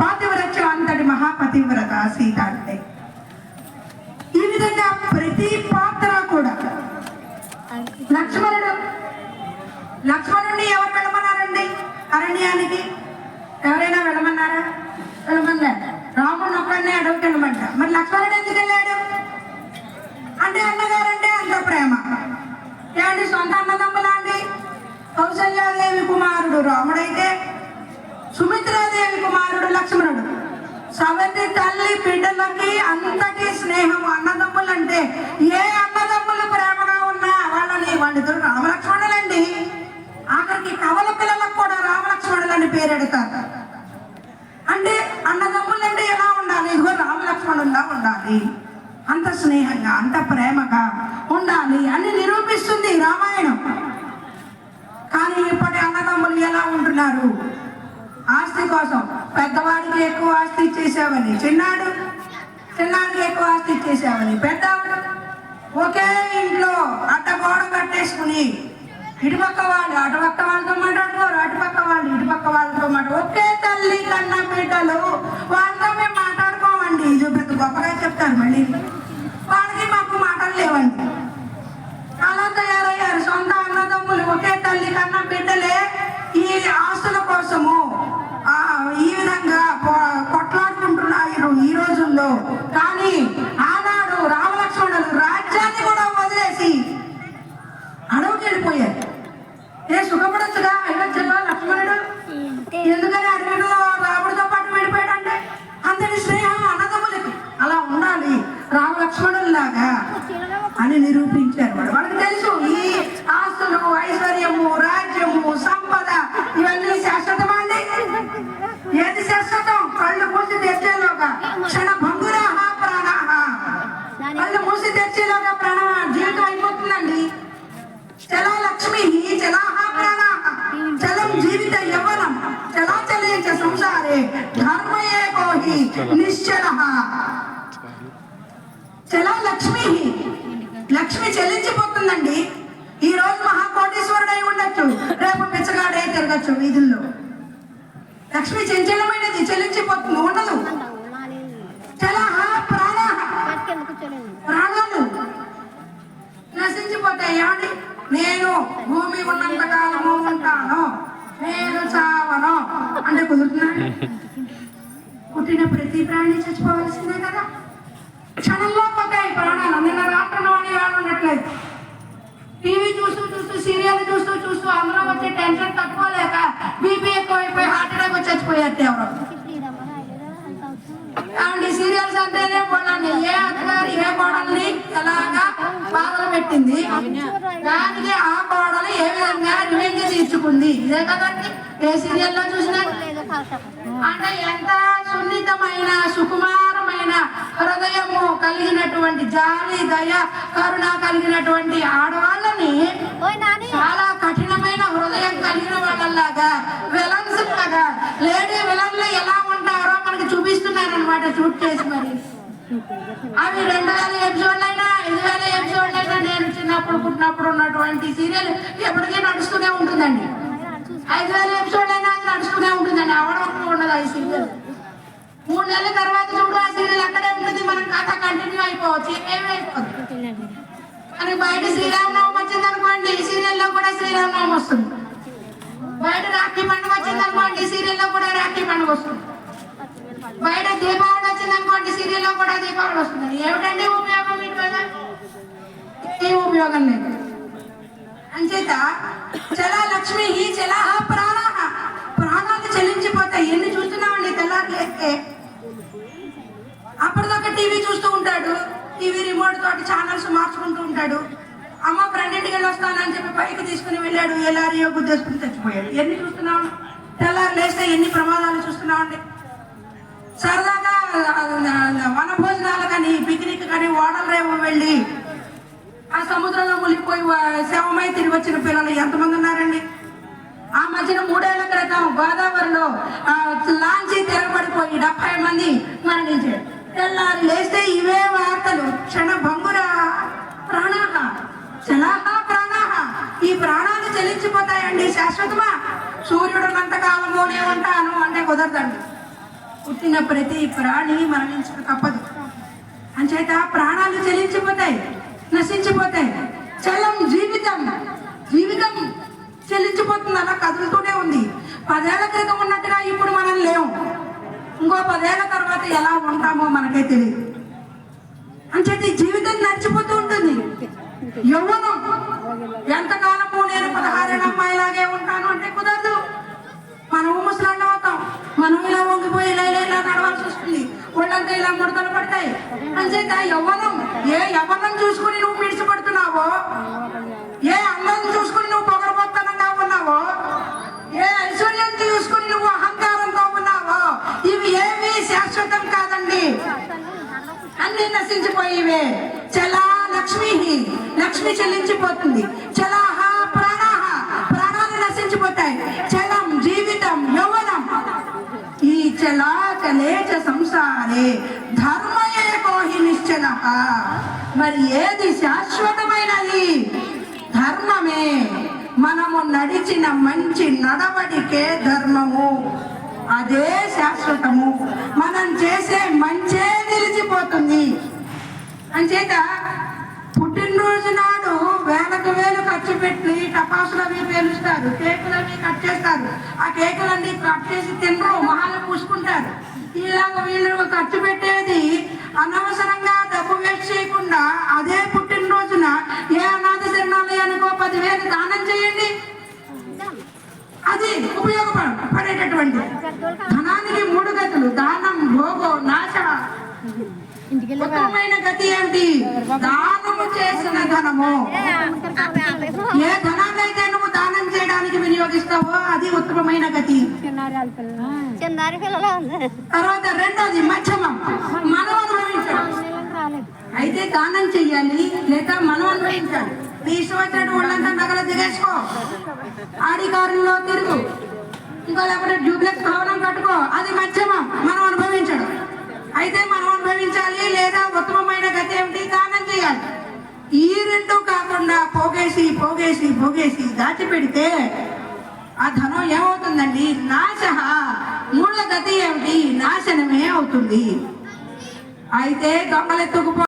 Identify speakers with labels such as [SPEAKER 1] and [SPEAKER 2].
[SPEAKER 1] పాతివ్రత్యం అంతటి మహాపతివ్రత సీత అంటే. ఈ విధంగా ప్రతి పాత్ర కూడా లక్ష్మణుడిని ఎవరు వెళ్ళమన్నారండి అరణ్యానికి? ఎవరైనా వెళ్ళమన్నారా? వెళ్ళమన్నారు. రాముడు ఒక్కడినే అడవికి వెళ్ళమంట. మరి లక్ష్మణుడు ఎందుకు వెళ్ళాడు అంటే అన్నగారంటే అంత ప్రేమ. ఏమండి సొంత అన్నదమ్ములా అండి? కౌసల్యాదేవి కుమారుడు రాముడైతే సుమిత్రాదేవి కుమారుడు లక్ష్మణుడు. సవతి తల్లి బిడ్డలకి అంతటి స్నేహం. అన్నదమ్ములు అంటే ఏ అన్నదమ్ములు ప్రేమగా ఉన్నా వాళ్ళిద్దరు రామలక్ష్మణులండి. ఆఖరికి కవల పిల్లలకు కూడా రామలక్ష్మణులని పేరెడతారు. అంటే అన్నదమ్ములు అంటే ఎలా ఉండాలి? ఇదిగో రామలక్ష్మణుల్లా ఉండాలి, అంత స్నేహంగా అంత ప్రేమగా ఉండాలి అని నిరూపిస్తుంది రామాయణం. కానీ ఇప్పటి అన్నదమ్ములు ఎలా ఉంటున్నారు? ఆస్తి కోసం పెద్దవాడికి ఎక్కువ ఆస్తి ఇచ్చేసావని చిన్నాడికి ఎక్కువ ఆస్తి ఇచ్చేసావని పెద్దవాడు ఒకే ఇంట్లో అడ్డగోడ కట్టేసుకుని ఇటుపక్క వాళ్ళు అటుపక్క వాళ్ళతో మాట్లాడుకోరు, అటుపక్క వాళ్ళు ఇటుపక్క వాళ్ళతో ఒకే తల్లి కన్న బిడ్డలు వాళ్ళతో మేము మాట్లాడుకోమండి. ఇది పెద్ద గొప్పగా చెప్తారు. మళ్ళీ వాళ్ళకి మాకు మాటలు లేవండి. అలా తయారయ్యారు. సొంత అన్నదమ్ములు ఒకే తల్లి కన్న బిడ్డలే ఈ ఆస్తుల కోసము ఈ విధంగా కొట్లాడుకుంటున్నారు ఈ రోజుల్లో. కానీ ఆనాడు రామలక్ష్మణులు రాజ్యాన్ని కూడా వదిలేసి అడవికి వెళ్ళిపోయారు. సుఖపడచ్చుగా అయోధ్యలో లక్ష్మణుడు ఎందుకని అడవిలో రాముడితో పాటు వెళ్ళిపోయాడంటే అంతటి స్నేహం అన్నదమ్ములకి. అలా ఉండాలి రామలక్ష్మణుల్లాగా అని నిరూపించారు. వాళ్ళకి తెలుసు ఈ ఆస్తులు, ఐశ్వర్యము, రాజ్యము, సంపద ఇవన్నీ శాశ్వతమా అండి? ఏది శాశ్వతం? కళ్ళు మూసి తెచ్చేలోగా క్షణ భంగురాహ ప్రాణాహ. కళ్ళు మూసి తెచ్చేలోగా జీవితం అయిపోతుందండి. చలా లక్ష్మి చలాహ ప్రాణాహ చలం జీవిత యవ్వనం చలాచలే చ సంసారే ధర్మయే కోహి నిశ్చలః. చలా లక్ష్మి చెల్లించిపోతుందండి. ఈ రోజు మహాకోటీశ్వరుడై ఉండొచ్చు, రేపు పిచ్చగాడే తిరగచ్చు వీధుల్లో. లక్ష్మి చంచలమైనది, చెల్లించిపోతుంది, ఉండదు. చలాహ ప్రాణాహ ప్రాణాలు నశించిపోతాయి. ఏమండి? నేను భూమి ఉన్నంత కాలము ఉంటాను, నేను చావను అంటే కుదురుతున్నాను? పుట్టిన ప్రతి ప్రాణి చచ్చిపోవాల్సిందే కదా. క్షణంలో పోతాయి ప్రాణాలు. నిన్న రాత్రి వాళ్ళు ఉండట్లేదు. టీవీ చూస్తూ సీరియల్ చూస్తూ అందరూ వచ్చే టెన్షన్ తట్టుకోలేక బీపీ ఎక్కువైపోయి హార్ట్ అటాక్ వచ్చి చచ్చిపోయారు ఎవరు. కాబట్టి సీరియల్స్ అంటేనే పోలండి. ఏ అత్తగారు ఏ కోడల్ని ఎలాగా బాధలు పెట్టింది, దానికి ఆ కోడలు ఏ విధంగా రివెంజ్ తీర్చుకుంది, ఇదే కదండి ఏ సీరియల్లో చూసినా. అంటే ఎంత సున్నితమైన సుకుమారమైన హృదయము కలిగినటువంటి, జాలి దయ కరుణ కలిగినటువంటి ఆడవాళ్ళని చాలా కఠినమైన హృదయం కలిగిన వాళ్ళలాగా విలన్స్ లాగా లేడీ విలన్లు ఎలా ఉంటారో మనకి చూపిస్తున్నారనమాట షూట్ చేసి. మరి అవి 2000 ఎపిసోడ్లైనా 5000 ఎపిసోడ్లైనా నేను చిన్నప్పుడు పుట్టినప్పుడు ఉన్నటువంటి సీరియల్ ఎప్పటికీ నడుస్తూనే ఉంటుందండి. 5000 ఎపిసోడ్లైనా అది నడుస్తూనే ఉంటుందండి. అవడం ఉండదు ఆ సీరియల్. 3 నెలల తర్వాత చూడు ఆ సీరియల్ అక్కడే ఉంటుంది. మనం కథ కంటిన్యూ అయిపోవచ్చు, ఏమైపోతుంది. మనకి బయట శ్రీరామనవమి వచ్చింది అనుకోండి, ఈ సీరియల్లో కూడా శ్రీరామనవమి వస్తుంది. బయట రాఖీ పండుగ వచ్చింది అనుకోండి, సీరియల్లో కూడా రాఖీ పండుగ వస్తుంది. బయట దీపావళి వచ్చింది అనుకోండి, సీరియల్లో కూడా దీపావళి వస్తుంది. ఏమిటండి ఉపయోగం వీటి వల్ల? ఏ ఉపయోగం లేదు. అంచేత చలా లక్ష్మి చలాహ ప్రాణాహ ప్రాణాలు చెల్లించిపోతాయి. ఎన్ని చూస్తున్నామండి తెల్లారి లేస్తే. అప్పటిదాకా టీవీ చూస్తూ ఉంటాడు, టీవీ రిమోట్ తోటి ఛానల్స్ మార్చుకుంటూ ఉంటాడు. అమ్మ ఫ్రెండింటికి వెళ్ళి వస్తానని చెప్పి బైక్ తీసుకుని వెళ్ళాడు, ఎలారియో గుద్దేసుకుని చచ్చిపోయాడు. ఎన్ని చూస్తున్నాం? తెల్లారి లేస్తే ఎన్ని ప్రమాదాలు చూస్తున్నామండి. సరదాగా వన భోజనాలు కానీ పిక్నిక్ కానీ ఓడల రేవు వెళ్ళి ఆ సముద్రంలో మునిగిపోయి శవమై తిరిగి వచ్చిన పిల్లలు ఎంతమంది ఉన్నారండి? ఆ మధ్యన 3 ఏళ్ల క్రితం గోదావరిలో లాంచీ తిరగబడిపోయి 70 మంది మరణించారు. తెల్లారి లేస్తే ఇవే వార్తలు. క్షణ భంగుర ప్రాణాహ చలాహ ప్రాణాహ. ఈ ప్రాణాలు చెల్లించిపోతాయండి. శాశ్వతమా? సూర్యుడు ఉన్నంతకాలము నేను ఉంటాను అంటే కుదరదండి. పుట్టిన ప్రతి ప్రాణి మరణించక తప్పదు. అంచేత ప్రాణాలు చెల్లించిపోతాయి, నశించిపోతాయి. చలం జీవితం, జీవితం చెల్లించిపోతుంది, అలా కదులుతూనే ఉంది. 10 ఏళ్ల క్రితం ఉన్నట్టుగా ఇప్పుడు మనం లేవు. ఇంకో 10 ఏళ్ల తర్వాత ఎలా ఉంటామో మనకే తెలియదు. అంచేత ఈ జీవితం నడిచిపోతూ ఉంటుంది. యవ్వనం ఎంతకాలము నేను 16 ఏళ్ళ అమ్మాయిలాగే ఉంటాను అంటే కుదరదు. మనము ముసలాళ్ళం అవుతాం. మనం ఇలా వంగిపోయి ఇలా ఇలా నడవాల్సి వస్తుంది. ఒళ్ళంతా ఇలా ముడతలు పడతాయి. అంచేత యవ్వనం, ఏ యవ్వనం చూసుకుని నువ్వు మిడిచిపడుతున్నావో, ఏ అందం చూసుకుని నువ్వు పొగరబోత్తనంగా ఉన్నావో, ఏ ఐశ్వర్యం చూసుకుని నువ్వు అహంకారంతో ఉన్నావో, ఇవి ఏవి శాశ్వతం కాదండి. అన్ని నశించిపోయేవే. చలా లక్ష్మి, లక్ష్మి చెల్లించిపోతుంది. చలాహ ప్రాణాహ, ప్రాణాలు నశించిపోతాయి. చలం జీవితం, యౌవనం. ఈ చలా చలేచ సంసారే ధర్మయే కోహి నిశ్చల. మరి ఏది శాశ్వతమైనది? ధర్మమే. మనము నడిచిన మంచి నడవడికే ధర్మము, అదే శాశ్వతము. మనం చేసే మంచే నిలిచిపోతుంది. అంచేత పుట్టినరోజు నాడు వేలకు వేలు ఖర్చు పెట్టి టపాసులు అవి పేలుస్తారు, కేకులు అవి కట్ చేస్తారు. ఆ కేకులన్నీ కట్ చేసి తినరు, మొహాలు పూసుకుంటారు. ఇలాగ వీళ్ళు ఖర్చు పెట్టేది అనవసరంగా డబ్బు వేస్ట్ చేయకుండా అదే పుట్టినరోజున ఏ అనాథ శరణాలయానికో 10,000 దానం చేయండి. అది ఉపయోగపడేటటువంటి. ధనానికి 3 గతులు: దానం, భోగో, నాశ. ఉత్తమమైన గతి ఏంటి? దానము చేసిన ధనము. ఏ ధనాన్ని అయితే నువ్వు దానం చేయడానికి వినియోగిస్తావో అది ఉత్తమమైన గతి. తర్వాత రెండోది మధ్యమం, మనం అనుభవించాలి. అయితే దానం చెయ్యాలి లేదా మనం అనుభవించాలి. నీ ఇష్టం వచ్చినట్టు వాళ్ళంతా నగలు దిగేసుకో, ఆడి కారులో తిరుగు, ఇంకా లేకపోతే డ్యూప్లెక్స్ భవనం కట్టుకో, అది మధ్యమం, మనం అనుభవించడం. అయితే మనం అనుభవించాలి లేదా ఉత్తమమైన గతి ఏమిటి? దానం చేయాలి. ఈ రెండు కాకుండా పోగేసి పోగేసి పోగేసి దాచిపెడితే ఆ ధనం ఏమవుతుందండి? నాశ. మూల గతి ఏమిటి? నాశనమే అవుతుంది. అయితే దొంగలెత్తుకుపో